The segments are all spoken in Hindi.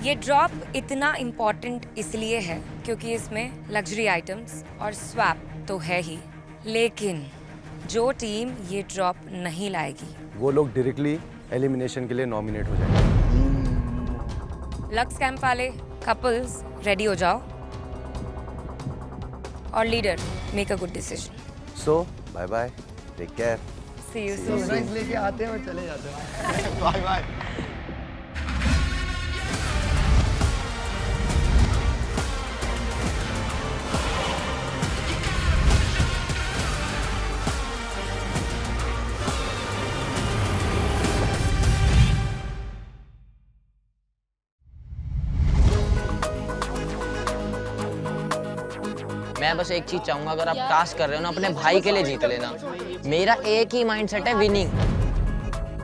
ये ड्रॉप इतना इम्पोर्टेंट इसलिए है क्योंकि इसमें लग्जरी आइटम्स और स्वैप तो है ही, लेकिन जो टीम ये ड्रॉप नहीं लाएगी वो लोग डायरेक्टली एलिमिनेशन के लिए नॉमिनेट हो जाएंगे। लक्स कैंप वाले कपल्स रेडी हो जाओ और leader make a good decision. So bye bye, take care. See you soon. लेके आते हैं और चले जाते हैं। Bye bye. मैं बस एक चीज चाहूंगा, अगर आप टास्क कर रहे हो ना, अपने भाई के लिए जीत लेना। मेरा एक ही माइंडसेट है, विनिंग।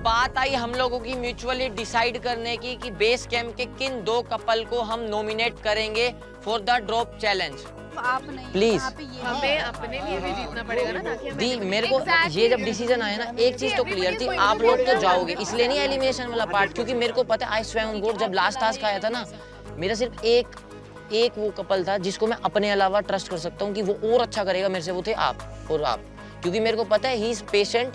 बात आई हम लोगों की म्यूचुअली डिसाइड करने की कि बेस कैंप के किन 2 कपल को हम नॉमिनेट करेंगे for the drop challenge. Please हमें अपने लिए भी जीतना पड़ेगा ना, ताकि दी मेरे को ये जब डिसीजन आया ना, एक चीज तो क्लियर थी, आप लोग तो जाओगे, इसलिए नहीं एलिमिनेशन वाला पार्ट, क्योंकि मेरे को पता है आई स्वेयर ऑन गॉड, जब लास्ट टास्क आया था ना, मेरा सिर्फ एक वो कपल था जिसको मैं अपने अलावा ट्रस्ट कर सकता हूँ कि वो और अच्छा करेगा मेरे से, वो थे आप और आप, क्योंकि मेरे को पता है ही इज पेशेंट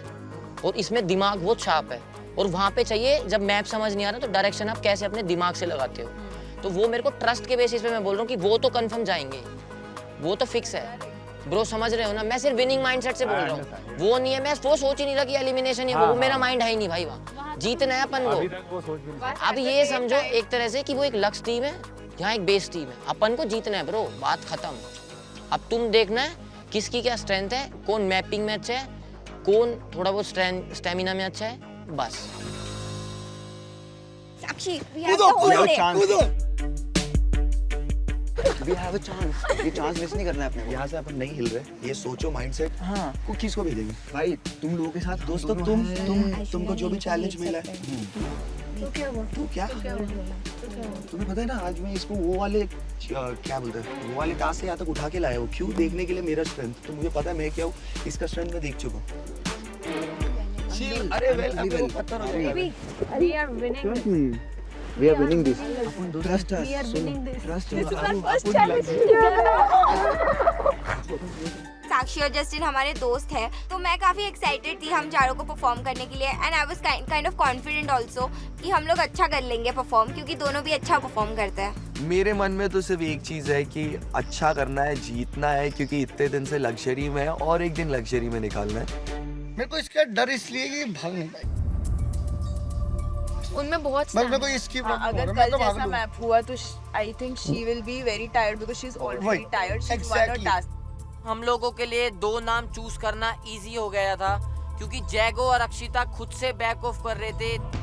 और इसमें दिमाग बहुत शार्प है, और वहाँ पे चाहिए जब मैप समझ नहीं आ रहा तो डायरेक्शन आप कैसे अपने दिमाग से लगाते हो, तो वो मेरे को ट्रस्ट के बेसिस पे मैं बोल रहा हूँ कि वो तो कंफर्म जाएंगे, वो तो फिक्स है ब्रो, समझ रहे हो ना। मैं सिर्फ विनिंग माइंडसेट से बोल रहा हूँ, वो नहीं है, मैं वो सोच ही नहीं रहा कि एलिमिनेशन ही, वो मेरा माइंड है ही नहीं भाई, वहाँ जीतना है अपन को। अब ये समझो एक तरह से कि वो एक लक्ष्य टीम है, यहाँ एक बेस टीम है, अपन को जीतना है ब्रो, बात खत्म। अब तुम देखना है किसकी क्या स्ट्रेंथ है, कौन मैपिंग में अच्छा है, कौन थोड़ा बहुत स्टेमिना में अच्छा है, बस। साक्षी, we have the whole day. We have a chance. ये चांस मिस नहीं करना है अपने को। यहाँ से अपन नहीं हिल रहे, ये सोचो माइंडसेट। हाँ। को किसको भेजेंगे? भाई तुम लोगों के साथ दोस्तों, तुमको जो भी चैलेंज मिला है। तो क्या? तुम्हें पता है ना, आज मैं इसको वो वाले क्या बोलते हैं, वो वाले टास्क से यहाँ तक उठा के लाया हूँ, क्यों? देखने के लिए मेरा स्ट्रेंथ, तो मुझे पता है मैं क्या हूँ, इसका स्ट्रेंथ मैं देख चुका हूँ। अरे वेल, पत्थर हो जाएगा। we are winning. We are winning this. Trust us. We are winning this. Trust This is us. our first challenge together. साक्षी और जस्टिन हमारे दोस्त हैं, तो मैं काफ़ी एक्साइटेड थी हम चारों को परफॉर्म करने के लिए, and I was kind of confident also कि हम लोग अच्छा कर लेंगे परफॉर्म, क्योंकि दोनों भी अच्छा परफॉर्म करते हैं। मेरे मन में तो सिर्फ एक चीज़ है कि अच्छा करना है, जीतना है, क्योंकि इतने दिन से लग्जरी में है और एक दिन लग्जरी में निकालना है। मेरे को इसका डर इसलिए कि भाग नहीं पाएगी। उनमें बहुत मेरे को इसकी अगर कल जैसा मैप हुआ तो I think she will be very tired because she is already tired, she is one of task. हम लोगों के लिए 2 नाम चूज करना इजी हो गया था, क्योंकि जैगो और अक्षिता खुद से बैक ऑफ कर रहे थे।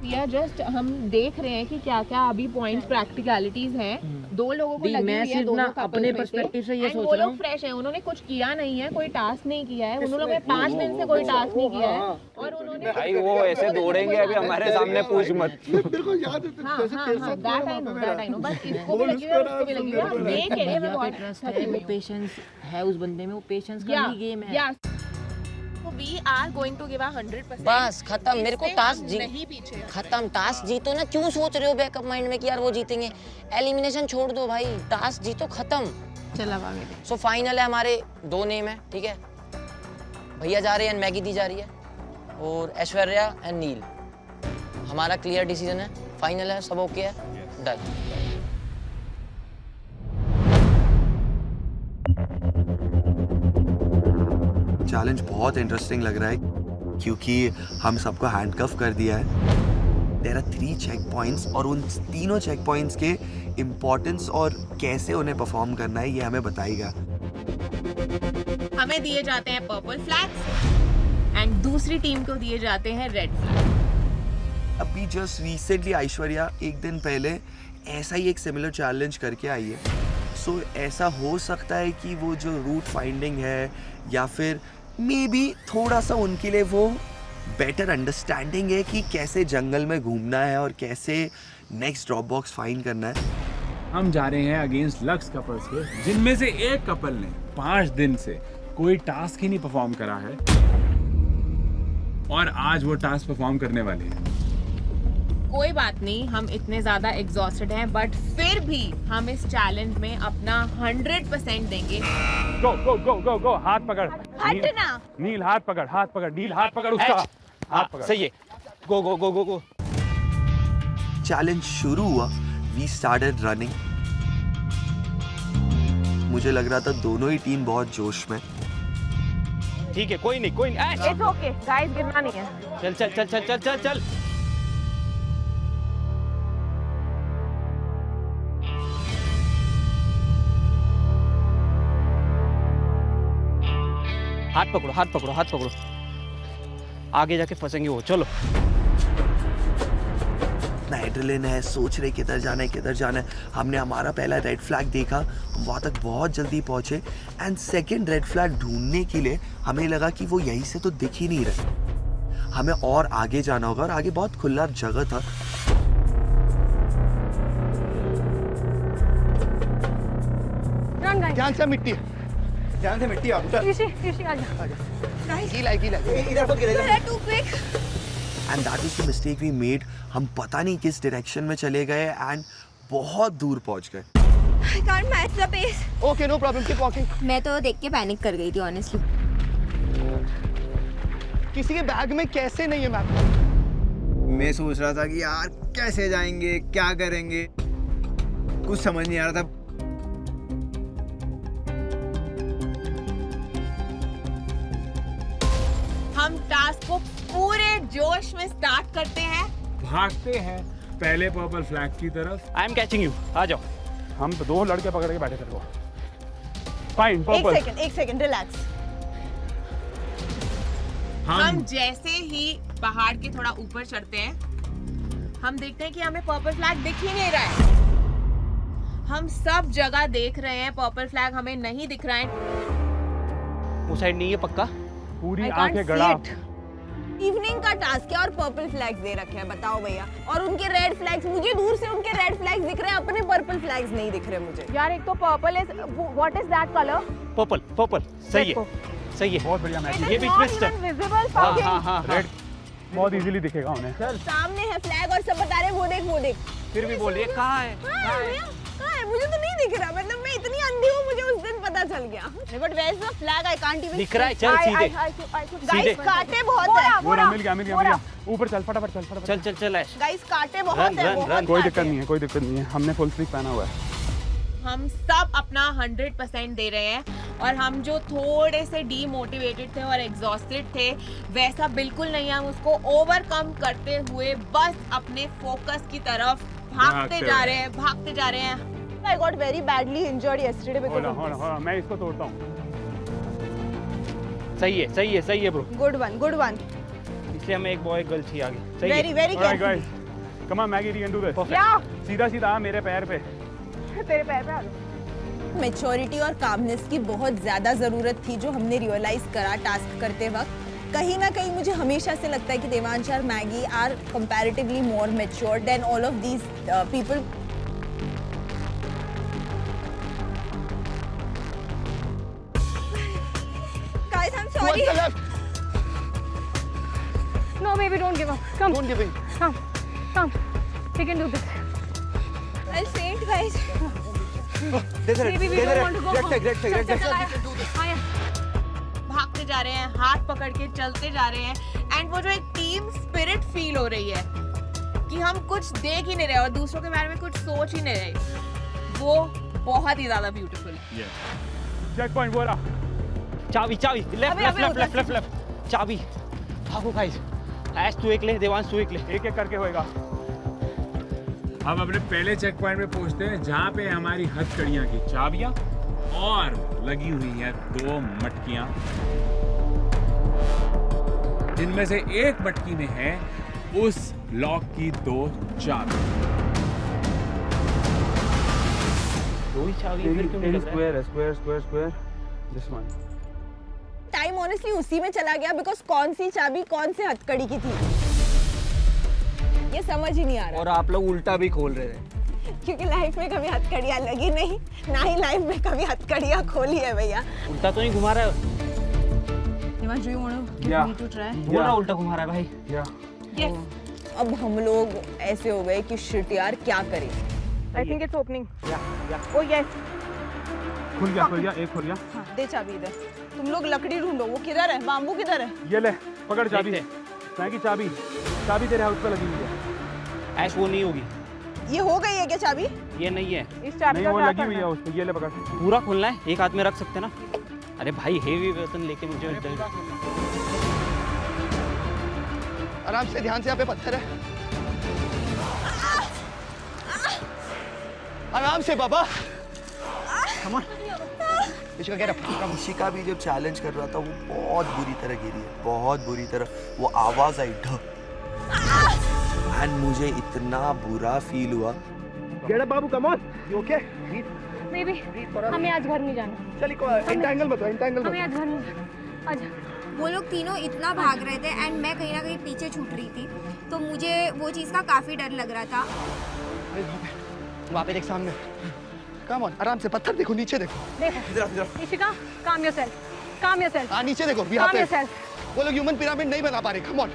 या जस्ट हम देख रहे हैं कि क्या क्या अभी पॉइंट्स प्रैक्टिकलिटीज हैं, 2 लोगों को लगी मैं हुई है, सिर्फ दोनों ना अपने पर्सपेक्टिव से ये सोच वो रहा लोग फ्रेश हैं, उन्होंने कुछ किया नहीं है, कोई टास्क नहीं किया है, उन लोगों ने 5 दिन से कोई टास्क नहीं किया है, और उन्होंने भाई वो ऐसे दौड़ेंगे अभी हमारे सामने, पूछ मत। बिल्कुल याद है। हाँ, दैट आई नो, बस इसको भी लगी हुई है, उसको भी लगी हुई है, हम देख रहे हैं, मैं बहुत ट्रस्ट है, वो पेशेंस है उस बंदे में, वो पेशेंस का ही गेम है। We are going to give 100%. बस खत्म, मेरे को टास्क नहीं पीछे खत्म, टास्क जीतो ना, क्यों सोच रहे हो बैकअप माइंड में कि यार वो जीतेंगे, एलिमिनेशन छोड़ दो भाई, टास्क जीतो, खत्म। चला आगे। सो फाइनल है, हमारे 2 नेम है, ठीक है, भैया जा रहे हैं, मैगी दी जा रही है, और ऐश्वर्या एंड नील। हमारा क्लियर डिसीजन है, फाइनल है, सब ओके है, डन। चैलेंज बहुत इंटरेस्टिंग लग रहा है, क्योंकि हम सबको हैंडकफ कर दिया है। देयर आर 3 चेक पॉइंट्स, और उन तीनों चेक पॉइंट्स के इम्पोर्टेंस और कैसे उन्हें परफॉर्म करना है ये हमें बताएगा। हमें दिए जाते हैं पर्पल फ्लैग्स एंड दूसरी टीम को दिए जाते हैं रेड फ्लैग। अभी जस्ट रिसेंटली ऐश्वर्या एक दिन पहले ऐसा ही एक सिमिलर चैलेंज करके आई है, सो ऐसा हो सकता है कि वो जो रूट फाइंडिंग है, या फिर मे बी थोड़ा सा उनके लिए वो बेटर अंडरस्टैंडिंग है कि कैसे जंगल में घूमना है और कैसे नेक्स्ट ड्रॉप बॉक्स फाइंड करना है। हम जा रहे हैं अगेंस्ट लक्स कपल्स के, जिनमें से एक कपल ने 5 दिन से कोई टास्क ही नहीं परफॉर्म करा है, और आज वो टास्क परफॉर्म करने वाले हैं। कोई बात नहीं, हम इतने ज्यादा एग्जॉस्टेड हैं, बट फिर भी हम इस चैलेंज में अपना 100% देंगे। गो गो गो गो गो, हाथ पकड़ हटना। नील, हाथ पकड़ नील, हाथ पकड़ उसका, हाथ पकड़। सही है, गो गो गो गो गो। चैलेंज शुरू हुआ, वी स्टार्टेड रनिंग। मुझे लग रहा था दोनों ही टीम बहुत जोश में। ठीक है, कोई नहीं कोई नहीं। इट्स ओके गाइस, गिरना नहीं है। चल चल चल चल चल चल चल। हाथ पकड़ो हाथ पकड़ो हाथ पकड़ो, आगे जाके फंसेंगे वो। चलो। एड्रेलिन है, सोच रहे किधर जाना है किधर जाना है। हमने हमारा पहला रेड फ्लैग देखा, हम वहाँ तक बहुत जल्दी पहुँचे। एंड सेकंड रेड फ्लैग ढूंढने के लिए हमें लगा कि वो यहीं से तो दिख ही नहीं रहे, हमें और आगे जाना होगा। और आगे बहुत खुला जगह था। ध्यान से मिट्टी, ध्यान से मिट्टी। आप इधर मत गिरेगा। Too quick. And that is the mistake we made. हम पता नहीं किस डायरेक्शन में चले गए एंड बहुत दूर पहुंच गए। I can't match the pace. Okay, no problem, keep walking. मैं तो देख के पैनिक कर गई थी ऑनेस्टली। किसी के बैग में कैसे नहीं है मैप? मैं सोच रहा था कि यार कैसे जाएंगे, क्या करेंगे, कुछ समझ नहीं आ रहा था। हम टास्क को पूरे जोश में स्टार्ट करते हैं। भागते हैं पहले पर्पल फ्लैग की तरफ। आई एम कैचिंग यू, आ जाओ। हम तो 2 लड़के पकड़ के बैठे थे वो। Fine, purple. एक सेकंड रिलैक्स। हम जैसे ही पहाड़ के थोड़ा ऊपर चढ़ते हैं, हम देखते हैं कि हमें पर्पल फ्लैग दिख ही नहीं रहा है। हम सब जगह देख रहे हैं, पर्पल फ्लैग हमें नहीं दिख रहा है। वो साइड नहीं है पक्का। पूरी आंखें गड़ा। इवनिंग का टास्क है और पर्पल फ्लैग्स दे रखे हैं, बताओ भैया। और उनके रेड फ्लैग्स, मुझे दूर से उनके रेड फ्लैग्स दिख रहे हैं, अपने पर्पल फ्लैग्स नहीं दिख रहे मुझे। यार एक तो purple is, what is that colour? Purple purple, सही है सही है। बहुत बढ़िया मैच। ये बीच में स्टेप। विजिबल हाँ हाँ। रेड बहुत इजीली दिखेगा उन्हें। सामने है फ्लैग और सब बता रहे हैं वो देख वो देख। फिर भी बोलिए कहाँ है? कहाँ है? मुझे तो नहीं दिख रहा, मतलब मैं इतनी अंधी हूँ, मुझे उस दिन पता चल गया। But where is the flag? I can't even दिख रहा है, चल सीधे गाइस, कांटे बहुत है। बोरा मिल गया। ऊपर चल, फटाफट चल। चल चल चल ऐश। गाइस, कांटे बहुत है, बहुत। कोई दिक्कत नहीं है, हमने फुल स्लीव पहना हुआ है। हम सब अपना 100% दे रहे हैं, और हम जो थोड़े से डीमोटिवेटेड थे और एग्जॉस्टेड थे, वैसा बिल्कुल नहीं है। हम उसको ओवरकम करते हुए बस अपने फोकस की तरफ भागते जा रहे हैं। I got very badly injured yesterday because of this. हाँ, मैं इसको तोड़ता हूँ। सही है ब्रो। Good one. इसलिए हमें एक बॉय गर्ल चाहिए आगे। सही है। Very Alright, careful. guys, come on, Maggie, you can do this. Yeah. सीधा आ मेरे पैर पे। तेरे पैर पे आ जाओ। मैच्योरिटी और कामनेस की बहुत ज्यादा जरूरत थी, जो हमने रियलाइज करा टास्क करते वक्त। कहीं ना कहीं मुझे हमेशा से लगता है कि देवांश और Maggie are comparatively more matured than all of these people. Guys, I'm sorry. Towards the left. No, baby, don't give up. Come. Don't give in. Come. We can do this. I'll faint, guys. Baby, we don't want to go home. भागते जा रहे हैं, हाथ पकड़ के चलते जा रहे हैं, एंड वो जो एक टीम स्पिरिट फील हो रही है कि हम कुछ देख ही नहीं रहे और दूसरों के बारे में कुछ सोच ही नहीं रहे, वो बहुत ही ज्यादा ब्यूटीफुल है। चेक पॉइंट बोरा। चाबी लेफ्ट चाबी। भागो गाइस। ऐश तू एक ले, देवांश तू एक ले। एक करके होएगा। अब अपने पहले चेक पॉइंट पे पहुंचते हैं, जहाँ पे हमारी हथकड़ियाँ की चाबियाँ और लगी हुई हैं 2 मटकियाँ, जिनमें से एक मटकी में है उस लॉक की 2 चाबी। 2 ही चाबी फिर क्यों निकल रहा है? Square this one. Time honestly उसी में चला गया, बिकॉज कौन सी चाबी कौन से हथकड़ी की थी ये समझ ही नहीं आ रहा। और आप लोग उल्टा भी खोल रहे थे, क्योंकि लाइफ में कभी हथकड़ियाँ लगी नहीं, ना ही लाइफ में कभी हथकड़ियाँ खोली है भैया। उल्टा तो नहीं घुमा रहा है? Devansh, do you want to give me to try? पूरा उल्टा घुमा रहा है भाई। Yes. अब हम लोग ऐसे हो गए कि शिट यार क्या करें। I think it's opening. Oh yes, खुल गया, एक खुल गया। हाँ, दे चाबी इधर। तुम लोग लकड़ी ढूंढो, वो किधर है, बाम्बू किधर है? ये ले, पकड़ चाबी। मैगी चाबी तेरे हाउस पे लगी हुई है। ऐश वो नहीं होगी, ये हो गई है क्या चाबी? ये नहीं है। इस चाबी नहीं, का वो क्या लगी हुई करना है उस पे। ये ले पकड़। पूरा खोलना है, एक हाथ में रख सकते ना। अरे भाई हेवी वेपन लेके मुझे आराम से, ध्यान से, यहाँ पे पत्थर है। आराम से बाबा। इशिका भी जब चैलेंज कर रहा था वो बहुत बुरी तरह गिरी है, बहुत बुरी तरह। वो आवाज आई ढ, एंड मुझे इतना बुरा फील हुआ। Get up Babu, come on, you okay? Baby हमें आज घर नहीं जाना। चलिए एंटेंगल मत, हमें आज घर नहीं जाना। आजा। वो लोग तीनों इतना भाग रहे थे एंड मैं कहीं ना कहीं पीछे छूट रही थी, तो मुझे वो चीज़ का काफ़ी डर लग रहा था। वहाँ पे देख सामने। कम ऑन, आराम से, पत्थर देखो, नीचे देखो। देखो इशिका, काम योरसेल्फ। हाँ नीचे देखो, यहाँ काम पे योरसेल्फ। वो लोग ह्यूमन पिरामिड नहीं बना पा रहे। Come on.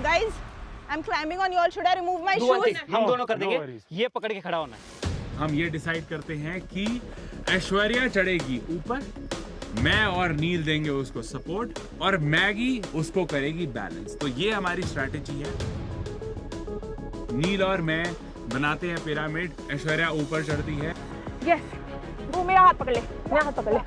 Guys, I'm climbing on you all. Should I remove my shoes? हम दोनों कर देंगे, ये पकड़ के खड़ा होना है। हम ये डिसाइड करते हैं कि ऐश्वर्या चढ़ेगी ऊपर, मैं और नील देंगे उसको सपोर्ट, और मैगी उसको करेगी बैलेंस। तो ये हमारी स्ट्रैटेजी है। नील और मैं बनाते हैं पिरामिड, ऐश्वर्या ऊपर चढ़ती है। यस, वो मेरा हाथ पकड़ ले, मेरा हाथ पकड़ ले।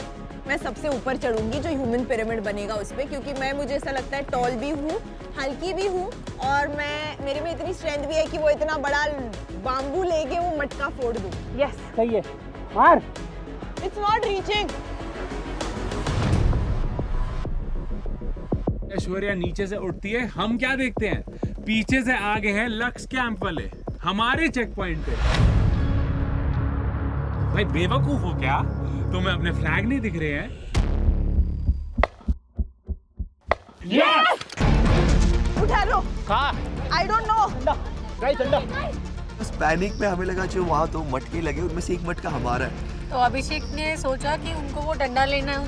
मैं सबसे ऊपर चढ़ूंगी जो ह्यूमन पिरामिड बनेगा उस पे, क्योंकि मैं, मुझे ऐसा लगता है, टॉल भी हूँ, हल्की भी हूँ, और मेरे में इतनी स्ट्रेंथ भी है कि वो इतना बड़ा बाम्बू लेके वो मटका फोड़ दूँ। यस, सही है, मार। It's not reaching. ऐश्वर्या नीचे से उठती है, हम क्या देखते हैं, पीछे से आगे हैं लक्स कैंप वाले हमारे चेक पॉइंट पे। भाई बेवकूफ हो क्या? तुम्हें अपने फ्लैग नहीं दिख रहे हैं? Yes! उठा लो। कहाँ? I don't know। बस पैनिक में हमें लगा जो वहाँ तो मटके लगे, उनमें से एक मटका हमारा है। तो अभिषेक ने सोचा कि उनको वो डंडा लेना है।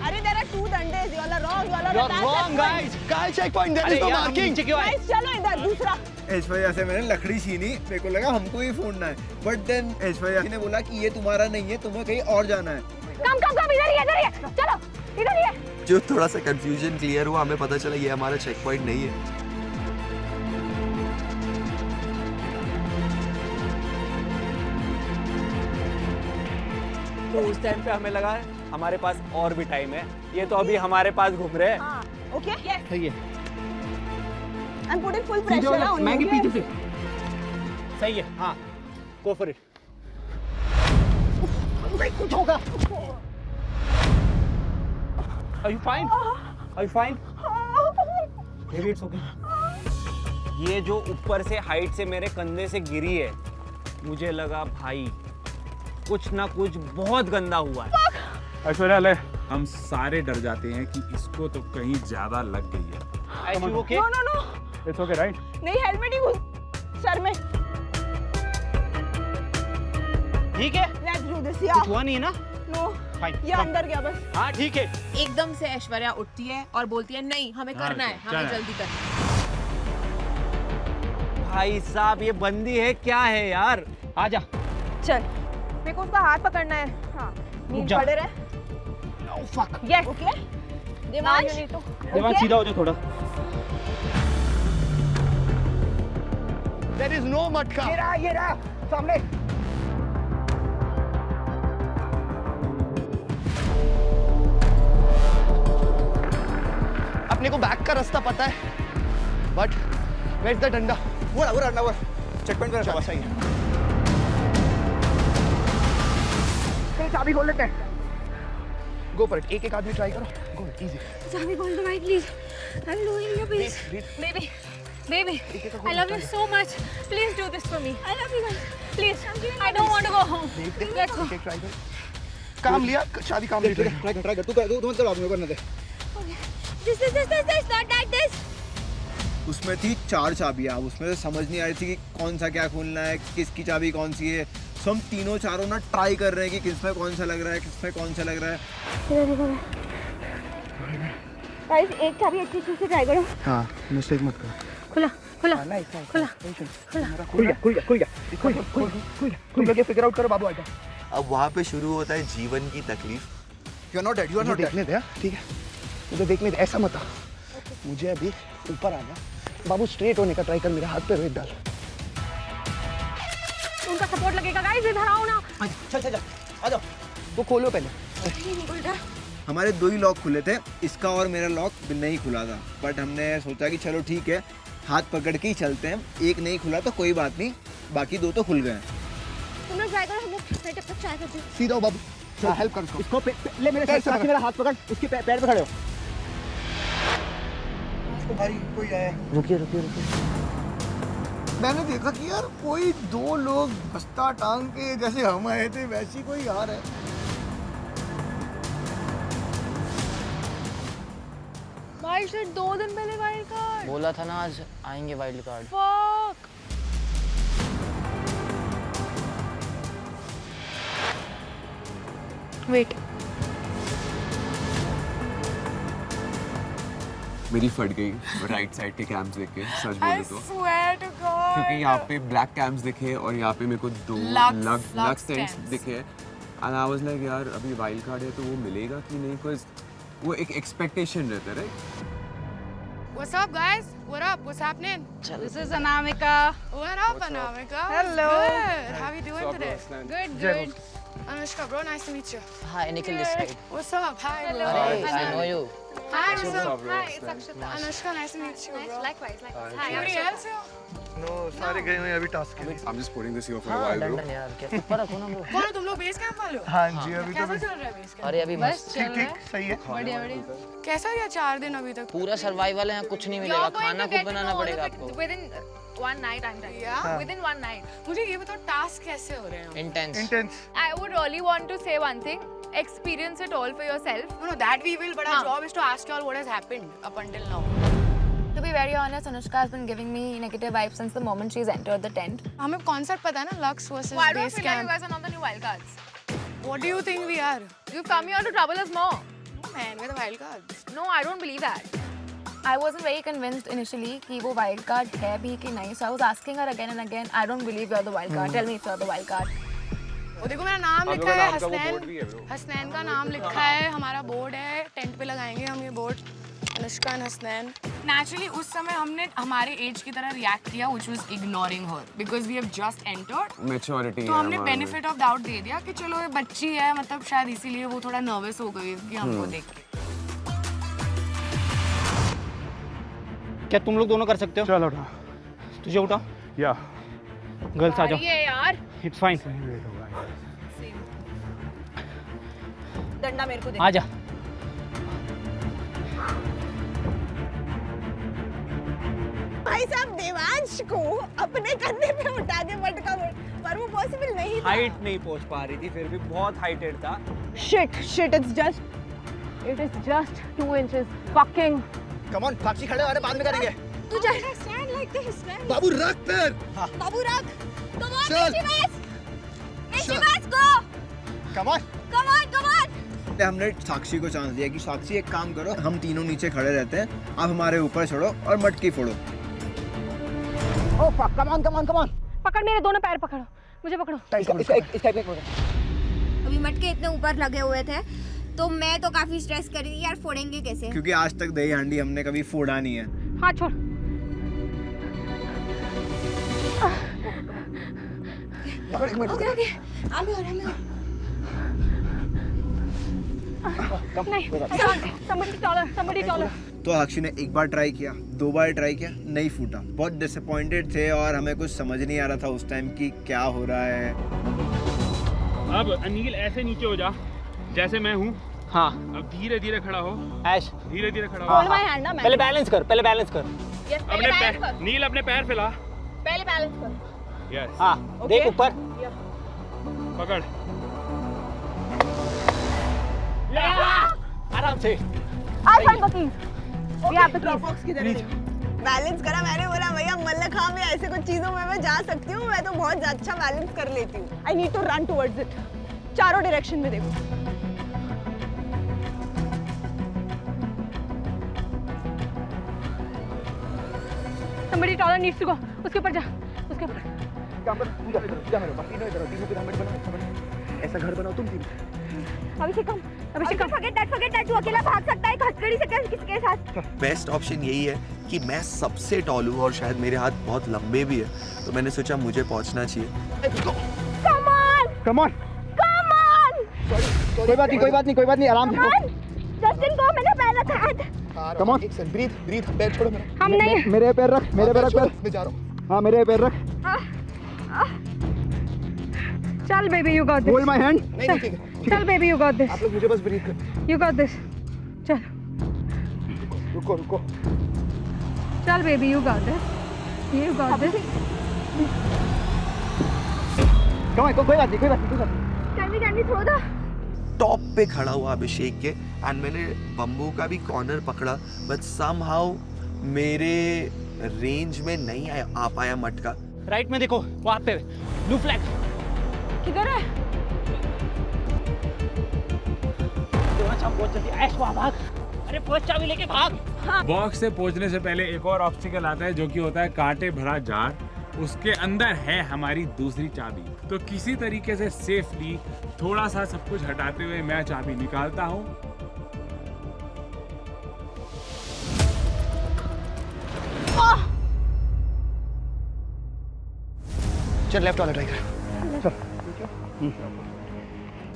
अरे there are 2 डंडे। You all are wrong. You all are You're wrong, guys. कहाँ checkpoint? There is no marking. Guys, चलो इधर दूसरा। ऐश्वर्या से मैंने लकड़ी छीनी, मेरे को लगा हमको ही फोड़ना है, बट देन ऐश्वर्या ने बोला कि ये तुम्हारा नहीं है, तुम्हें कहीं और जाना है। कम इधर ही है, चलो इधर ही है। जो थोड़ा सा कंफ्यूजन क्लियर हुआ, हमें पता चला ये हमारा चेक पॉइंट नहीं है। तो उस टाइम पे हमें लगा हमारे पास और भी टाइम है, ये तो अभी हमारे पास घूम रहे हैं। Okay? सही है। I'm putting full pressure on you. Maggi पीछे से। सही है, हाँ, go for it. कुछ होगा। Are you fine? Are you fine? Maybe it's okay. ये जो ऊपर से हाइट से मेरे कंधे से गिरी है, मुझे लगा भाई कुछ ना कुछ बहुत गंदा हुआ है। ऐश्वर्या ले, हम सारे डर जाते हैं कि इसको तो कहीं ज्यादा लग गई है। Are you okay? No. It's okay right? नहीं, हेलमेट ही घुस सर में। ठीक है? Let's do this, कुछ yeah. हुआ नहीं है ना? No. Fine. ये अंदर गया बस। हाँ ठीक है। एकदम से ऐश्वर्या उठती है और बोलती है नहीं, हमें करना है, हमें जल्दी करना है। भाई साहब ये बंदी है क्या है यार? आजा। चल। मेरे को उसका हाथ पकड़ना है। हाँ, नीचे जा। पड़े रहे। Fuck. Yes, okay. Devansh, Devansh सीधा हो जाओ थोड़ा। देयर इज नो मटका। ये रहा सामने। अपने को बैक का रास्ता पता है, बट वेयर इज द डंडा? वो डंडा वो चेक पॉइंट पे रखा सही है। चाबी खोल लेते हैं। गो फॉर इट, एक आदमी ट्राई करो। Go easy. चाबी खोल दो भाई please. I am losing your pace. Baby, I love you so much. Please do this for me. I love you guys. Please, I don't want to go home. Let's go. Try कर। काम लिया, चाबी काम लिया। ट्राई कर तू मत चला, आपने करने दे। This, not that. उसमें थी 4 चाबियाँ, उसमें से समझ नहीं आ रही थी कि कौन सा क्या खोलना है, किसकी चाबी कौन सी है। सो हम तीनों चारों ना ट्राई कर रहे हैं कि किसमें कौन सा लग रहा है, किसमें कौन सा लग रहा है। गाइस एक चाबी अच्छी से ट्राई करो। हाँ मिस्टेक मत कर। खुला खुला खुला खुला तुम लोग ये फिगर आउट करो, बाबू आजा। अब वहाँ पे शुरू होता है जीवन की तकलीफ। You are not dead, you are not देखने दे, ठीक है मुझे देखने दे, ऐसा मत आ। मुझे अभी ऊपर आना बाबू, स्ट्रेट होने का ट्राई कर, मेरे हाथ पे वेट डाल। उनका सपोर्ट लगेगा गाइस, इधर आओ ना। चल चल चल आ जाओ, वो खोलो पहले। हमारे 2 ही लॉक खुले थे, इसका और मेरा लॉक नहीं खुला था, बट हमने सोचा कि चलो ठीक है हाथ पकड़ के ही चलते हैं। एक नहीं खुला तो कोई बात नहीं, बाकी 2 तो खुल गए। तुम लोग ट्राई करो, हम लोग तब तक ट्राई करते हैं। सीधा हो बाबू, चल हेल्प कर इसको। ले मेरे पैर से, मेरा हाथ पकड़, इसके पैर पे खड़े हो। इसको भाई कोई आया। रुकिए रुकिए रुकिए। मैंने देखा कि यार कोई 2 लोग बस्ता टांग के जैसे हम आए थे वैसी कोई आ रहा है। भाई शायद 2 दिन पहले वाइल्ड कार्ड बोला था ना आज आएंगे वाइल्ड कार्ड। फक। वेट, मेरी फट गई राइट साइड के कैम्स देख के, सच बोलूं तो, क्योंकि यहाँ पे ब्लैक कैम्स दिखे और यहाँ पे मेरे को 2 लग स्टेंट्स दिखे एंड आई वाज लाइक यार अभी वाइल्ड कार्ड है तो वो मिलेगा कि नहीं, बिकॉज वो एक एक्सपेक्टेशन रहता है, right? What's up guys? What up? What's happening? This is Anamika. What up Anamika? Hello. Good. How are you doing today? Good, good. Anushka bro, nice to meet you. Hi, Nikhil this side. What's up? Hi. Hello. Hey, I know you. Hi, what's up? Hi, it's Akshita. Anushka, nice to meet you, bro. Likewise, likewise. Hi, Anybody else here? No सारे गए हुए अभी टास्क के लिए। I'm just putting this here for a while, bro. डंडन यार, क्या ऊपर रखो ना bro। कौन हो तुम लोग? बेस कैंप वाले हो? हाँ जी अभी तो कैसा चल रहा है बेस कैंप? अरे अभी मस्त। ठीक ठीक सही है। बढ़िया बढ़िया। कैसा गया 4 दिन अभी तक? पूरा सर्वाइवल है, यहाँ कुछ नहीं मिलेगा, खाना खुद बनाना पड़ेगा आपको। Within 1 night I'm done. हाँ। Within 1 night. मुझे ये बताओ टास्क कैसे हो रहे हैं? Intense. Intense. I would really want to say one thing. Experience it all for yourself. No, that we will, but our job is to ask you all what has happened up until now. To be very honest, Anushka has been giving me negative vibes since the moment she's entered the tent. हमें concept पता है ना, Lux versus Why do I base feel like you camp. guys are not the new wildcards? What do you think we are? You've come here to trouble us more. No man, we're the wildcards. No, I don't believe that. I wasn't very convinced initially कि वो wildcard है भी कि नहीं. So I was asking her again and again. I don't believe you're the wildcard. Tell me if you're the wildcard. वो देखो मेरा नाम लिखा है हसनैन, हसनैन का नाम लिखा है, हमारा बोर्ड है, टेंट पे लगाएंगे हम ये board, Anushka and Hasnain. Naturally उस समय हमने हमारे एज की तरह रिएक्ट किया, which was ignoring her because we have just entered. Maturity तो हमने बेनिफिट ऑफ डाउट दे दिया कि चलो ये बच्ची है, मतलब शायद इसीलिए वो थोड़ा नर्वस हो गई कि हमको देख के। क्या तुम लोग दोनों कर सकते हो? चलो उठा। तुझे उठा? या गर्ल्स आ जाओ। ये यार इट्स फाइन। डंडा मेरे को दे। आ जा। भाई साहब देवांश को अपने कंधे पे उठा के मटका, पर वो पॉसिबल नहीं था। हाइट नहीं पहुंच पा रही थी, फिर भी बहुत हाइटेड था। Shit it's just 2 inches fucking। Come on Sakshi खड़े हो, अरे बाद में करेंगे। तू जा स्टैंड लाइक दिस मैन। बाबू रख पैर। बाबू रख। कम ऑन चल। निशिबास go. Come on. Come on. हमने साक्षी को चांस दिया कि साक्षी एक काम करो, हम तीनों नीचे खड़े रहते हैं, आप हमारे ऊपर चढ़ो और मटकी फोड़ो। Oh fuck, come on. पकड़, मेरे दोनों पैर पकड़ो, मुझे पकड़ो। इस टाइप में अभी मटके इतने ऊपर लगे हुए थे तो मैं तो काफी स्ट्रेस कर रही थी यार, फोड़ेंगे कैसे? क्योंकि आज तक दही हांडी हमने कभी फोड़ा नहीं है। हाथ छोड़। ओके नहीं, somebody taller. तो अक्षी ने एक बार ट्राई किया, 2 बार ट्राई किया, नहीं फूटा। बहुत डिसअपॉइंटेड थे और हमें कुछ समझ नहीं आ रहा था उस टाइम कि क्या हो रहा है। अब अनिल ऐसे नीचे हो जा जैसे मैं हूँ। हाँ। अब धीरे धीरे खड़ा हो। ऐश। धीरे धीरे खड़ा Hold हो। my hand ना मैं। पहले बैलेंस कर। Yes, अपने पैर, नील अपने पैर फैला। पहले बैलेंस कर। यस। हाँ, देख ऊपर। पकड़। आराम से। I find the keys. We have the keys. Balance करा। मैंने बोला भैया मल्लखा में ऐसे कुछ चीजों में मैं जा सकती हूँ, मैं तो बहुत अच्छा बैलेंस कर लेती हूँ। I need to run towards it, चारों डायरेक्शन में देखो। Somebody taller needs to go. उसके ऊपर जा, उसके ऊपर। काम कर, तू जा मेरे पास। तीनों इधर, तीनों पिरामिड बनाओ। ऐसा घर बनाओ तुम तीनों। अभिषेक कम, अभिषेक कम। forget that, तू अकेला भाग सकता है हथकड़ी से किसी के साथ। बेस्ट ऑप्शन यही है कि मैं सबसे टॉल हूँ और शायद मेरे हाथ बहुत लंबे भी है, तो मैंने सोचा मुझे पहुँचना चाहिए। Come on! कोई बात नहीं, आराम से। जस्टिन को मैंने पहला था। Come on! breathe, पैर छोड़ो मेरा। हम नहीं। मेरे पैर रख, पैर। मैं जा रहा हूँ। हाँ, मेरे पैर रख। चल baby, you got this. Hold my hand. नहीं, ठीक है। चल बेबी, you got this. आप लोग मुझे बस ब्रीथ कर। You got this. चल। रुको। चल baby, you got this. You got this. कोई बात नहीं। Can we throw the? Top पे खड़ा हुआ अभिषेक के, एंड मैंने बम्बू का भी कॉर्नर पकड़ा, बट समहाउ मेरे रेंज में नहीं आ पाया मटका। राइट में देखो, वहाँ पे ब्लू फ्लैग। किधर है? बहुत जल्दी ऐश वहाँ भाग। अरे फर्स्ट चाबी लेके भाग। बॉक्स से पहुंचने से पहले एक और ऑब्स्टिकल आता है, जो कि होता है कांटे भरा जार। उसके अंदर है हमारी दूसरी चाबी। तो किसी तरीके से सेफली थोड़ा सा सब कुछ हटाते हुए मैं चाबी निकालता हूँ। चल लेफ्ट वाला ट्राई कर।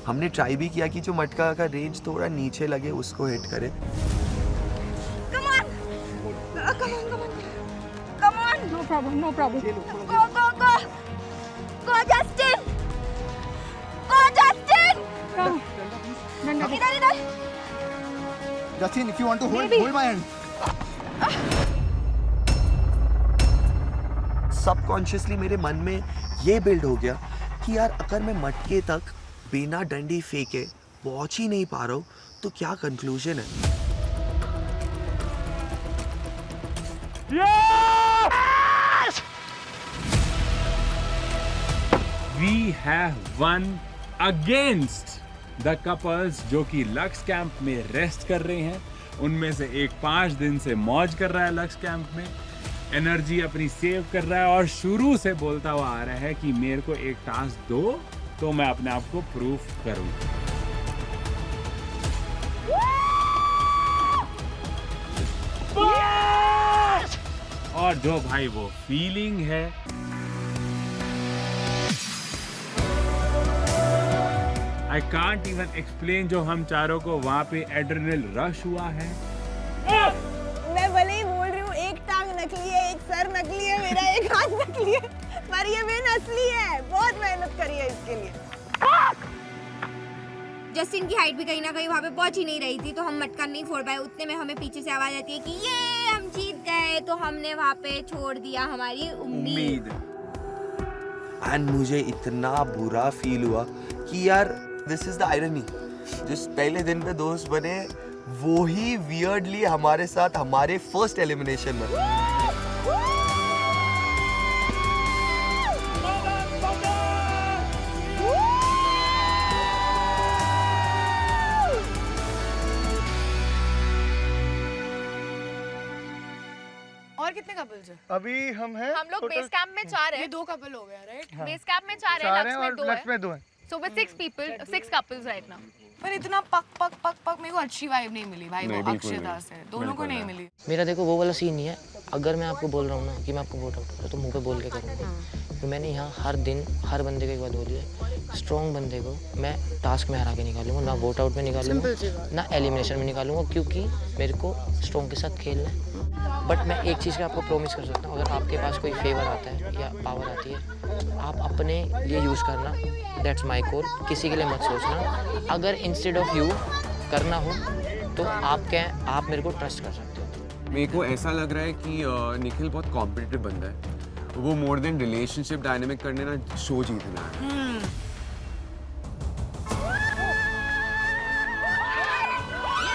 हमने ट्राई भी किया कि जो मटका का रेंज थोड़ा नीचे लगे उसको हिट करे। No problem. Go Justin. Come. इधर। Justin, if you want to hold my hand. Subconsciously मेरे मन में ये बिल्ड हो गया कि यार अगर मैं मटके तक बिना डंडी फेंके पहुंच ही नहीं पा रहा हूँ तो क्या कंक्लूजन है। We have won against the couples जो कि लक्स कैंप में रेस्ट कर रहे हैं। उनमें से एक 5 दिन से मौज कर रहा है लक्स कैंप में, एनर्जी अपनी सेव कर रहा है और शुरू से बोलता हुआ आ रहा है कि मेरे को एक टास्क दो तो मैं अपने आप को प्रूफ करूं। और जो भाई वो फीलिंग है, I can't even explain, जो हम चारों को वहाँ पे एड्रेनल रश हुआ है। मैं भले ही बोल रही हूँ एक टांग नकली है, एक सर नकली है, मेरा एक हाथ नकली है, पर ये मेन असली है। बहुत मेहनत करी है इसके लिए। जस्टिन की हाइट भी कहीं ना कहीं वहाँ पे पहुंच ही नहीं रही थी, तो हम मटका नहीं फोड़ पाए। उतने में हमें पीछे से आवाज आती है कि ये हम जीत गए, तो हमने वहाँ पे छोड़ दिया हमारी उम्मीद। एंड मुझे इतना बुरा फील हुआ कि यार दिस इज द आयरनी, जिस पहले दिन पे दोस्त बने वो ही वियर्डली हमारे साथ हमारे फर्स्ट एलिमिनेशन में। और कितने कपल्स हैं? अभी हम हैं हम लोग बेस कैंप में 4 हैं। ये 2 कपल हो गया, राइट? बेस कैंप में 4 हैं, लक्स में 2 हैं। So with 6 people, 6 couples right now. पर इतना पक मेरे को अच्छी वाइब नहीं मिली भाई, वो अक्षता से दोनों को नहीं मिली। मेरा देखो वो वाला सीन नहीं है। अगर मैं आपको बोल रहा हूँ ना कि मैं आपको वोट आउट करूँ तो मुंह पे बोल के करूँगा। तो मैंने यहाँ हर दिन हर बंदे को एक बात बोली है, स्ट्रॉन्ग बंदे को मैं टास्क में हरा के निकालूंगा, ना वोट आउट में निकालूंगा, ना एलिमिनेशन में निकालूंगा, क्योंकि मेरे को स्ट्रॉन्ग के साथ खेलना है। बट मैं एक चीज़ का आपको प्रॉमिस कर सकता हूँ, अगर आपके पास कोई फेवर आता है या पावर आती है, आप अपने लिए यूज़ करना। That's my call. किसी के लिए मत सोचना। अगर इंस्टेड ऑफ यू करना हो तो आप मेरे को ट्रस्ट कर सकते हो। मेरे को ऐसा लग रहा है कि निखिल बहुत कॉम्पिटिटिव बंदा है। वो मोर देन रिलेशनशिप डायनेमिक करने ना शो जीतना है।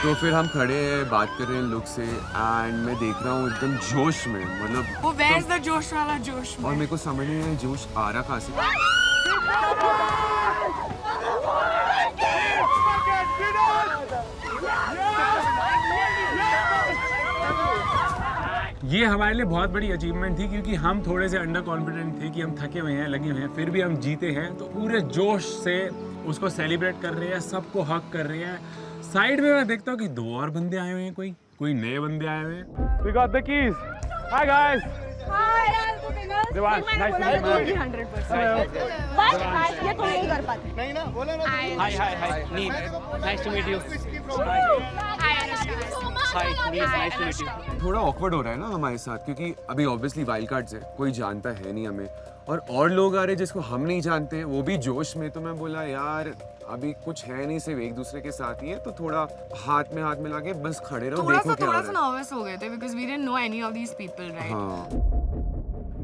तो फिर हम खड़े हैं, बात कर रहे हैं लोग से, एंड मैं देख रहा हूँ एकदम जोश में, मतलब वो where's the जोश वाला जोश में? और मेरे को समझ नहीं आया जोश आ रहा कहाँ से। ये हमारे लिए बहुत बड़ी अचीवमेंट थी क्योंकि हम थोड़े से अंडर कॉन्फिडेंट थे कि हम थके हुए हैं, लगे हुए हैं, फिर भी हम जीते हैं। तो पूरे जोश से उसको सेलिब्रेट कर रहे हैं, सबको हक कर रहे हैं। साइड में मैं देखता हूँ कि 2 और बंदे आए हुए हैं, कोई नए बंदे आए हुए हैं। We got the keys. Hi guys. Devansh, nice to meet you. 100%. बस ये तो नहीं कर पाते। नहीं ना, बोले ना। Hi. Neil. Nice to meet you. Hi, Neil. Nice to meet you. थोड़ा ऑकवर्ड हो रहा है ना हमारे साथ, क्योंकि अभी ऑब्वियसली वाइल्ड कार्ड्स है, कोई जानता है नहीं हमें, और लोग आ रहे हैं जिसको हम नहीं जानते, वो भी जोश में। तो मैं बोला यार अभी कुछ है नहीं, सिर्फ एक दूसरे के साथ ही है, तो थोड़ा हाथ में हाथ मिला के बस खड़े रहो, देखो क्या हो रहा है। नर्वस हो गए थे because we didn't know any of these people, right? हाँ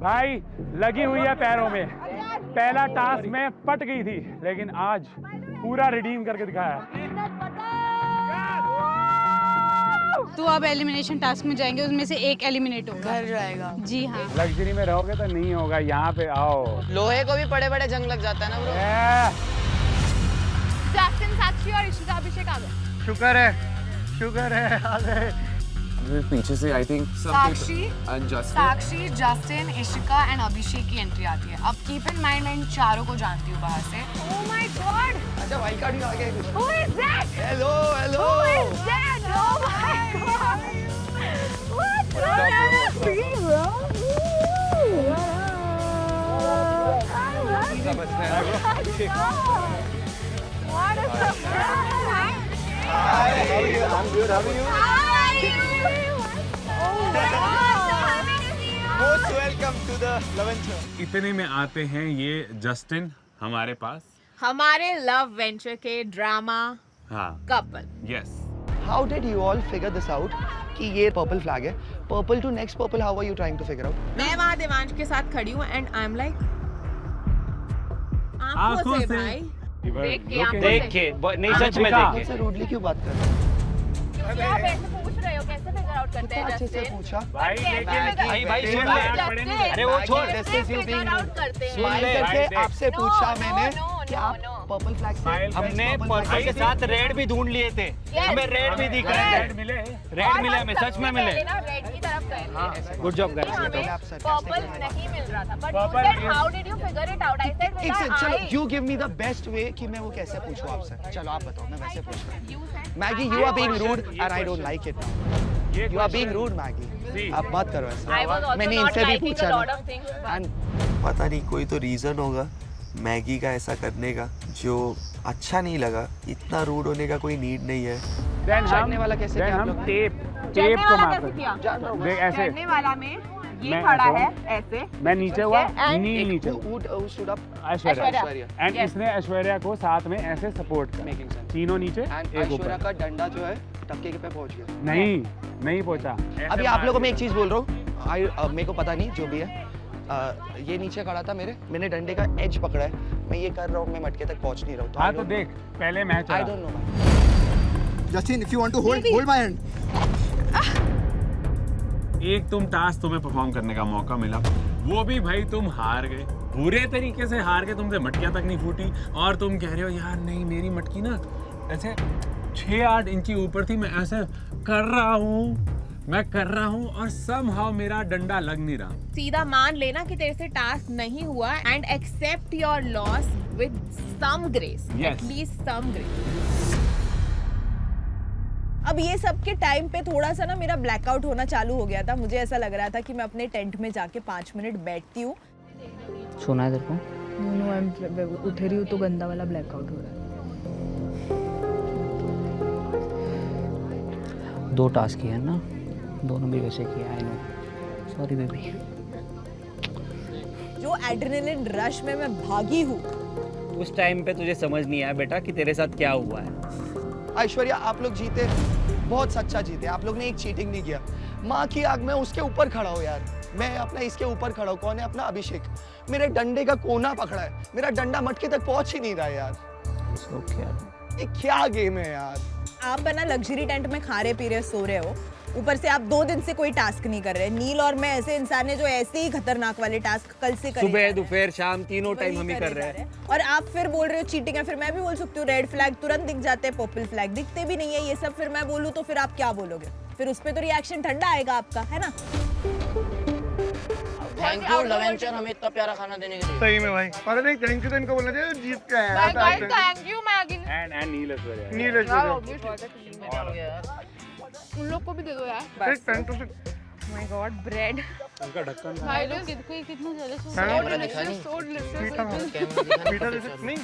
भाई लगी हुई है पैरों में। पहला टास्क में पट गई थी, लेकिन आज पूरा रिडीम करके दिखाया। तो अब एलिमिनेशन टास्क में जाएंगे, उसमें से एक एलिमिनेट होगा। घर जाएगा। जी हाँ। लग्जरी में रहोगे तो नहीं होगा, यहाँ पे आओ। लोहे को भी बड़े जंग लग जाता है ना ब्रो। जस्टिन, साक्षी और इशिका अभिषेक आ गए। शुक्र है आ गए। पीछे से I think Sakshi, Justin, Ishika and Abhishek की एंट्री आती है। अब कीप इन माइंड मैं इन चारों को जानती हूँ बाहर से। Oh my God! अच्छा वाइल्ड कार्ड भी आ गए। Who is that? Hello Who is that? Oh my God! What's going on, bro? What a surprise! Hi, how are you? I'm good. How are you? Most welcome to the Love Show. इतने में आते हैं ये जस्टिन हमारे पास। हमारे लव वेंचर के ड्रामा हाँ couple. Yes. How did you all figure this out कि ये पर्पल फ्लैग है? Purple to next purple, how are you trying to figure out? मैं वहाँ देवांश के साथ खड़ी हूँ एंड आई एम लाइक आंखों से भाई देख के नहीं सच में देख के। मुझसे रूडली क्यों बात कर रहे हो? क्या आप ऐसे पूछ रहे हो? कैसे फिगर आउट करते हैं? अच्छे से पूछा। भाई भाई सुन ले। अरे वो छोड़। फिगर आउट करते हैं। स्माइल करके आपसे पूछा मैंने कि आप पर्पल फ्लैग से हमने पर्पल के साथ रेड भी ढूंढ लिए थे, हमें रेड भी दिख रहे थे। रेड मिले हमें, सच में मिले। रेड की तरफ गए। Good job guys. पर्पल नहीं मिल रहा था, but you said how did you figure it out? I said एक सेकंड, चलो I. you give me the best way कि मैं वो कैसे पूछूं आपसे। चलो आप बताओ, मैं वैसे पूछ रहा हूँ। Maggi, you are being rude and I don't like it. You are being rude, Maggi. आप बात करो I was ऐसा। also मैंने not इनसे भी liking पूछा a lot ना। of things, but And पता नहीं कोई तो रीज़न होगा मैगी का ऐसा करने का जो अच्छा नहीं लगा। इतना रूड होने का कोई नीड नहीं है। चढ़ने वाला कैसे किया आप लोग? टेप चढ़ने को वाला मार कैसे किया? देख ऐसे। चढ़ने वाला में ये मैं खड़ा ऐसे है ऐसे। मैं नीचे हुआ, and नील नीचे Who stood up? Aishwarya and इसने ऐश्वर्या को साथ में ऐसे सपोर्ट किया। Making sense. तीनों नीचे And एक ऐश्वर्या ऊपर। का डंडा जो है टक्के पे पहुंच गया। नहीं पहुंचा। अभी आप लोगों को मैं एक चीज बोल रहा हूँ, मेरे को पता नहीं जो भी है। ये नीचे खड़ा था मैंने डंडे का एज पकड़ा है, मैं ये कर रहा हूँ, मैं मटके तक पहुंच नहीं रहा हूँ। हाँ तो देख पहले match I don't know. Justin, if you want to hold my hand. एक तुम टास्क तुम्हें परफॉर्म करने का मौका मिला, वो भी भाई तुम हार गए, बुरे तरीके से हार गए, तुमसे मटकियां तक नहीं फूटी और तुम कह रहे हो यार नहीं मेरी मटकी ना ऐसे 6-8 इंची ऊपर थी, मैं ऐसे कर रहा हूँ और somehow मेरा डंडा लग नहीं रहा। सीधा मान लेना कि तेरे से टास्क नहीं हुआ and accept your loss with some grace, at least some grace. अब ये सब के टाइम पे थोड़ा सा ना मेरा ब्लैकआउट होना चालू हो गया था। मुझे ऐसा लग रहा था कि मैं अपने टेंट में जाके 5 मिनट बैठती हूँ। सुना है तेरे को? उठ रही हूँ तो गंदा वाला ब्लैकआउट हो रहा है। 2 टास्क किए हैं ना, दोनों भी वैसे किया। I know, sorry baby. जो एड्रेनलिन रश में मैं भागी हूँ, उस टाइम पे तुझे समझ नहीं आया बेटा कि तेरे साथ क्या हुआ है। ऐश्वर्या आप लोग जीते, बहुत सच्चा जीते। आप लोग ने एक चीटिंग नहीं किया। माँ की आग में उसके ऊपर खड़ा हो यार, मैं अपना इसके ऊपर खड़ा हूँ। कौन है? अपना अभिषेक। मेरे डंडे का कोना पकड़ा है, मेरा डंडा मटके तक पहुंच ही नहीं रहा है यार। So क्या? ये क्या गेम है यार? आप बना लग्जरी टेंट में खा रहे पी रहे सो रहे हो, ऊपर से आप 2 दिन से कोई टास्क नहीं कर रहे। नील और मैं ऐसे इंसान है जो ऐसे ही खतरनाक वाले टास्क कल से करें, सुबह दोपहर शाम तीनों टाइम हम ही कर रहे हैं। और आप फिर बोल रहे हो चीटिंग है। फिर मैं भी बोल सकती हूँ रेड फ्लैग तुरंत दिख जाते हैं, पर्पल फ्लैग दिखते भी नहीं है ये सब। फिर मैं बोलूँ तो फिर आप क्या बोलोगे? फिर उस पर तो रिएक्शन ठंडा आएगा आपका, है ना? थैंक यू लवेंचर हमें इतना प्यारा खाना देने के लिए। सही में भाई। अरे नहीं, थैंक यू तो इनको बोलना चाहिए जीत के आया है। Thank you Maggi. एंड नील ऐश्वर्या। नील ऐश्वर्या। उन लोग को भी दे दो यार। एक पेन तो माय गॉड ब्रेड। उनका ढक्कन भाई लोग कितना जेलस हो कैमरा दिखा नहीं। मीठा जैसे नहीं।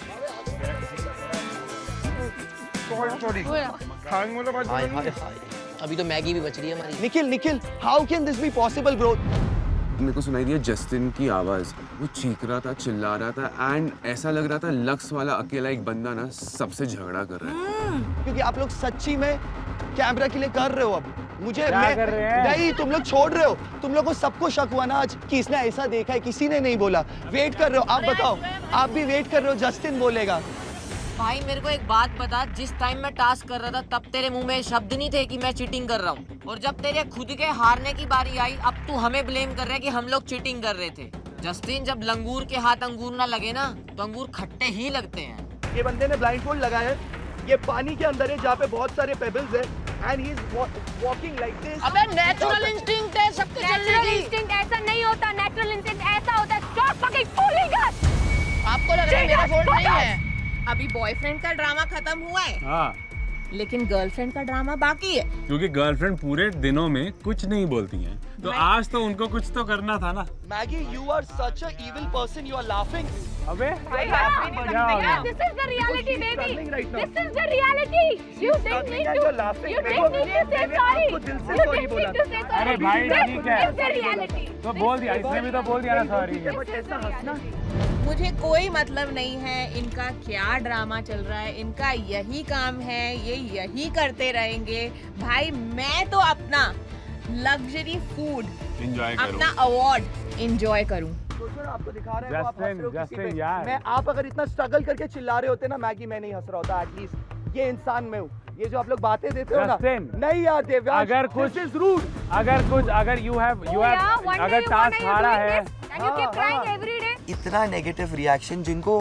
सॉरी खाने वाला बात हाय हाय हाय, अभी तो मैगी भी बच रही है हमारी। Nikhil, how can this be possible bro? मेरे को सुनाई दिया जस्टिन की आवाज़, वो चीख रहा था, चिल्ला रहा था एंड ऐसा लग रहा था लक्स वाला अकेला एक बंदा ना सबसे झगड़ा कर रहा है। क्योंकि आप लोग सच्ची में कैमरा के लिए कर रहे हो अब मुझे कर रहे हैं? नहीं, तुम लोग छोड़ रहे हो। तुम लोग को सबको शक हुआ ना आज कि इसने ऐसा देखा है, किसी ने नहीं बोला। वेट कर रहे हो, आप बताओ, आप भी वेट कर रहे हो जस्टिन बोलेगा। भाई मेरे को एक बात बता, जिस टाइम मैं टास्क कर रहा था तब तेरे मुंह में शब्द नहीं थे कि मैं चीटिंग कर रहा हूँ, और जब तेरे खुद के हारने की बारी आई अब तू हमें ब्लेम कर रहा है कि हम लोग चीटिंग कर रहे थे। जस्टिन, जब लंगूर के हाथ अंगूर ना लगे ना तो अंगूर खट्टे ही लगते हैं। ये बंदे ने ब्लाइंडफोल्ड लगाया है, ये पानी के अंदर है जहाँ पे बहुत सारे पेबल्स है and he is walking like this. अबे नेचुरल इंस्टिंक्ट है सबके चलने नेचुरल की। इंस्टिंक्ट ऐसा नहीं होता, नेचुरल इंस्टिंक्ट ऐसा होता है। स्टॉप फकिंग फूलिंग अस। आपको लग रहा है मेरा फॉल्ट नहीं है? अभी बॉयफ्रेंड का ड्रामा खत्म हुआ है, हाँ, लेकिन गर्लफ्रेंड का ड्रामा बाकी है। क्योंकि गर्लफ्रेंड पूरे दिनों में कुछ नहीं बोलती हैं, तो आज तो उनको कुछ तो करना था ना। Maggie, you are such a evil person, you are laughing. अबे This is the reality, baby. This is the reality. You didn't need to. You didn't need to say sorry. You didn't need to say sorry. अरे भाई ठीक है, This is the reality. तो बोल दिया, इसने भी तो बोल दिया ना सॉरी। मुझे कोई मतलब नहीं है इनका क्या ड्रामा चल रहा है, इनका यही काम है, ये यही करते रहेंगे। भाई मैं तो अपना लग्जरी फूड एंजॉय करो, अपना अवार्ड एंजॉय करूं। आपको दिखा रहे हैं, आप हंस रहे हो किसी पे। यार। मैं आप अगर इतना स्ट्रगल करके चिल्ला रहे होते ना मैगी, मैं नहीं हंस रहा होता। एटलीस्ट ये इंसान मैं हूँ। ये जो आप लोग बातें देते हो ना, नहीं यार देवयान, अगर कुछ इज रूड। अगर यू हैव अगर टास्क हारा है, And you keep crying every day. इतना नेगेटिव रिएक्शन जिनको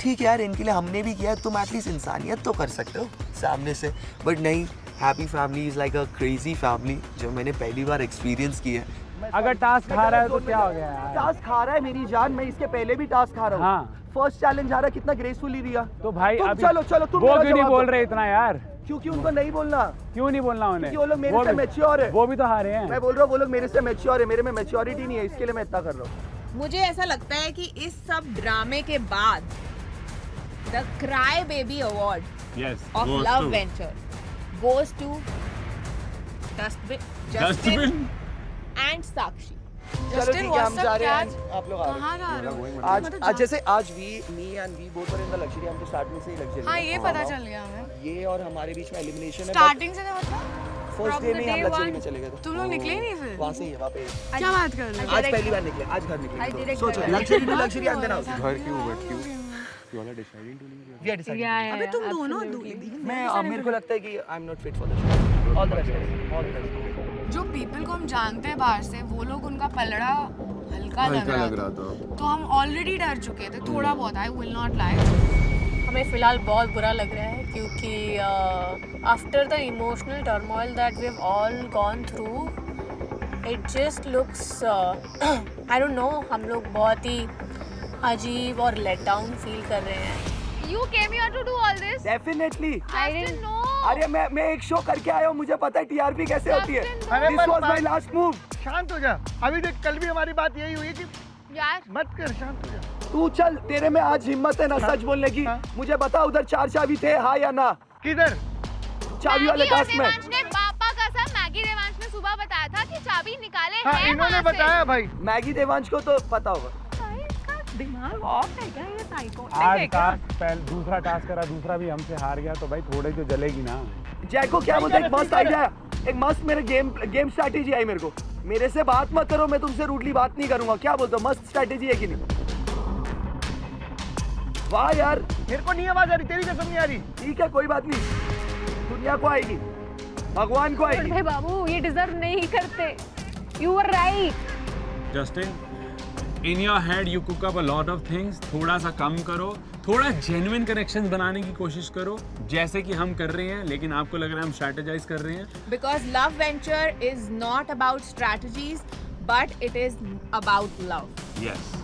ठीक है यार इनके लिए हमने भी किया है, तुम एटलीस्ट इंसानियत तो कर सकते हो सामने से। बट नहीं, happy family is like a crazy family जो मैंने पहली बार एक्सपीरियंस की है। अगर टास्क हारा है तो क्या हो गया यार? टास्क हारा है मेरी जान, मैं इसके पहले भी टास्क हारा हूँ। हाँ। फर्स्ट चैलेंज हारा, कितना ग्रेसफुली दिया। तो भाई तुम अभी चलो तुम वो मेरा क्यों नहीं जवाब बोल दो। रहे इतना यार? क्योंकि उनको नहीं बोलना। क्यों नहीं बोलना उन्हें? क्योंकि वो लोग मेरे से मैच्योर है। वो भी तो हारे हैं। मैं बोल रहा हूँ वो लोग मेरे से मैच्योर है, मेरे में मैच्योरिटी नहीं है, इसके लिए मैं इतना कर रहा हूँ। मुझे ऐसा लगता है कि इस सब ड्रामे के बाद the cry baby award of love venture goes to Justin and Sakshi. चलो ठीक है, हम जा रहे हैं। आप लोग कहाँ जा रहे हो? आज जैसे आज me and we both were in the luxury, हम तो स्टार्टिंग से ही लग्जरी। हाँ ये पता चल गया हमें। ये और हमारे बीच में एलिमिनेशन है। स्टार्टिंग से मतलब फर्स्ट डे में हम लग्जरी में चले गए थे। तुम लोग निकले नहीं फिर? वहाँ से ही है, वहाँ पे। क्या बात कर रहे हो? आज पहली बार निकले, आज घर निकले। सोचो luxury to luxury and then house. घर क्यों बट क्यों? You all are deciding to leave? We are deciding. अबे तुम दोनों मैं मेरे को लगता है कि I am not fit for the show. All the best, all the best. जो पीपल को हम जानते हैं बाहर से, वो लोग उनका पलड़ा हल्का लग रहा था, तो हम ऑलरेडी डर चुके थे थोड़ा बहुत। I will not lie. हमें फ़िलहाल बहुत बुरा लग रहा है क्योंकि after the emotional turmoil that we have all gone through, it just looks I don't know, हम लोग बहुत ही अजीब और लेट डाउन फील कर रहे हैं। You came here to do all this? Definitely. I didn't know. अरे मैं एक शो करके आया हूँ, मुझे पता है टीआरपी कैसे होती है। This was my last move. शांत हो जा। अभी देख, कल भी हमारी बात यही हुई कि यार मत कर, शांत हो जा। तू चल, तेरे में आज हिम्मत है ना सच बोलने की। मुझे बता उधर 4 चाबी थे, हाँ या ना? किधर? चाबी वाले टास्क में। पापा का सब मैगी देवांश ने सुबह बताया था कि चाबी निकाले हाँ, हैं इन्होंने वहाँ से। बताया भाई। मैगी देवांश को तो पता होगा। दिमाग ऑफ है क्या ये साइको? आज टास्क पहले दूसरा टास्क करा, दूसरा भी हमसे हार गया, तो भाई थोड़े तो जलेगी ना। जैको क्या बोलते हैं, एक मस्त आइडिया, एक मस्त मेरे गेम स्ट्रैटेजी आई मेरे को। मेरे से बात मत करो, मैं तुमसे रूडली बात नहीं करूंगा। क्या बोलते हो, मस्त स्ट्रैटेजी है कि नहीं? वाह यार, मेरे को नहीं आवाज आ रही, तेरी कसम नहीं आ रही। ठीक है कोई बात नहीं, तू दुनिया को आएगी, भगवान को आएगी। भाई बाबू ये डिजर्व नहीं करते। You were right. Justin, in your head you cook up a lot of things. थोड़ा सा कम करो, थोड़ा genuine connections बनाने की कोशिश करो, जैसे कि हम कर रहे हैं, लेकिन आपको लग रहा है हम strategize कर रहे हैं. Because love venture is not about strategies, but it is about love. Yes.